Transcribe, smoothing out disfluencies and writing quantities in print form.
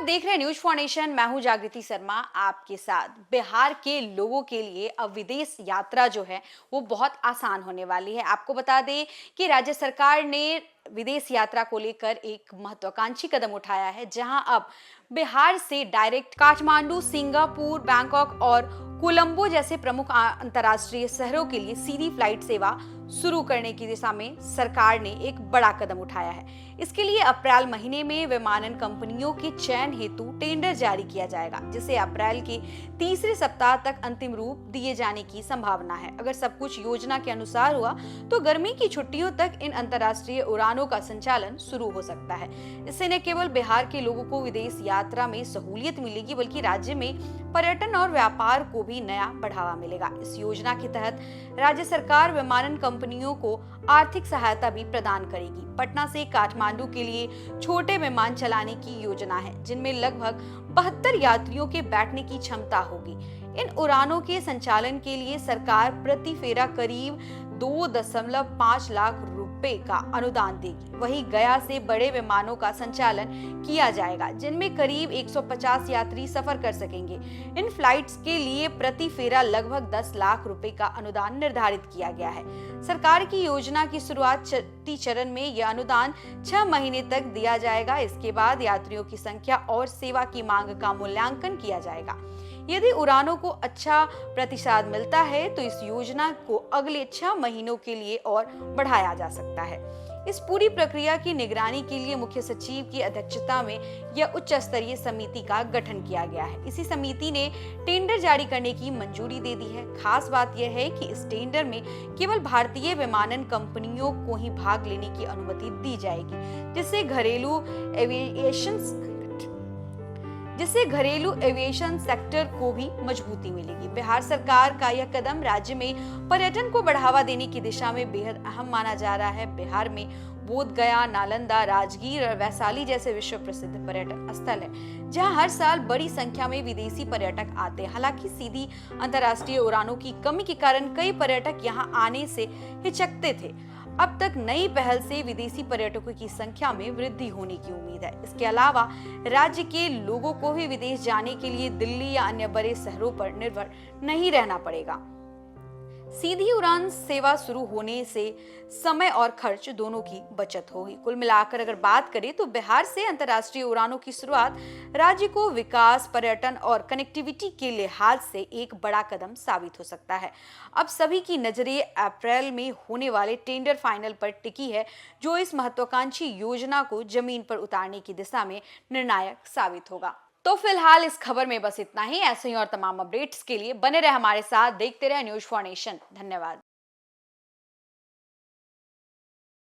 आप देख रहे हैं न्यूज फॉर नेशन। मैं हूं जागृति शर्मा आपके साथ। बिहार के लोगों के लिए अब विदेश यात्रा जो है वो बहुत आसान होने वाली है। आपको बता दें कि राज्य सरकार ने विदेश यात्रा को लेकर एक महत्वाकांक्षी कदम उठाया है, जहां अब बिहार से डायरेक्ट काठमांडू, सिंगापुर, बैंकॉक और कोलंबो जैसे प्रमुख अंतर्राष्ट्रीय शहरों के लिए सीधी फ्लाइट सेवा शुरू करने की दिशा में सरकार ने एक बड़ा कदम उठाया है। इसके लिए अप्रैल महीने में विमानन कंपनियों के चयन हेतु टेंडर जारी किया जाएगा, जिसे अप्रैल के तीसरे सप्ताह तक अंतिम रूप दिए जाने की संभावना है। अगर सब कुछ योजना के अनुसार हुआ तो गर्मी की छुट्टियों तक इन अंतर्राष्ट्रीय उड़ानों का संचालन शुरू हो सकता है। इससे न केवल बिहार के लोगों को विदेश यात्रा में सहूलियत मिलेगी, बल्कि राज्य में पर्यटन और व्यापार को भी नया बढ़ावा मिलेगा। इस योजना के तहत राज्य सरकार विमानन कंपनियों को आर्थिक सहायता भी प्रदान करेगी। पटना से काठमांडू के लिए छोटे विमान चलाने की योजना है, जिनमें लगभग 72 यात्रियों के बैठने की क्षमता होगी। इन उड़ानों के संचालन के लिए सरकार प्रति फेरा करीब 2.5 लाख रुपए का अनुदान देगी। वहीं गया से बड़े विमानों का संचालन किया जाएगा, जिनमें करीब 150 यात्री सफर कर सकेंगे। इन फ्लाइट्स के लिए प्रति फेरा लगभग 10 लाख रुपए का अनुदान निर्धारित किया गया है। सरकार की योजना की शुरुआत चरण में यह अनुदान 6 महीने तक दिया जाएगा। इसके बाद यात्रियों की संख्या और सेवा की मांग का मूल्यांकन किया जाएगा। यदि उड़ानों को अच्छा प्रतिसाद मिलता है तो इस योजना को अगले 6 महीनों के लिए और बढ़ाया जा सकता है। इस पूरी प्रक्रिया की निगरानी के लिए मुख्य सचिव की अध्यक्षता में यह उच्च स्तरीय समिति का गठन किया गया है। इसी समिति ने टेंडर जारी करने की मंजूरी दे दी है। खास बात यह है कि इस टेंडर में केवल भारतीय विमानन कंपनियों को ही भाग लेने की अनुमति दी जाएगी, जिससे घरेलू एविएशन सेक्टर को भी मजबूती मिलेगी। बिहार सरकार का यह कदम राज्य में पर्यटन को बढ़ावा देने की दिशा में बेहद अहम माना जा रहा है। बिहार में बोध गया, नालंदा, राजगीर और वैशाली जैसे विश्व प्रसिद्ध पर्यटन स्थल है, जहां हर साल बड़ी संख्या में विदेशी पर्यटक आते हैं। हालांकि सीधी अंतर्राष्ट्रीय उड़ानों की कमी के कारण कई पर्यटक यहां आने से हिचकते थे। अब तक नई पहल से विदेशी पर्यटकों की संख्या में वृद्धि होने की उम्मीद है। इसके अलावा राज्य के लोगों को भी विदेश जाने के लिए दिल्ली या अन्य बड़े शहरों पर निर्भर नहीं रहना पड़ेगा। सीधी उड़ान सेवा शुरू होने से समय और खर्च दोनों की बचत होगी। कुल मिलाकर अगर बात करें तो बिहार से अंतर्राष्ट्रीय उड़ानों की शुरुआत राज्य को विकास, पर्यटन और कनेक्टिविटी के लिहाज से एक बड़ा कदम साबित हो सकता है। अब सभी की नजरें अप्रैल में होने वाले टेंडर फाइनल पर टिकी है, जो इस महत्वाकांक्षी योजना को जमीन पर उतारने की दिशा में निर्णायक साबित होगा। तो फिलहाल इस खबर में बस इतना ही। ऐसे ही और तमाम अपडेट्स के लिए बने रहे हमारे साथ, देखते रहे न्यूज फॉर नेशन। धन्यवाद।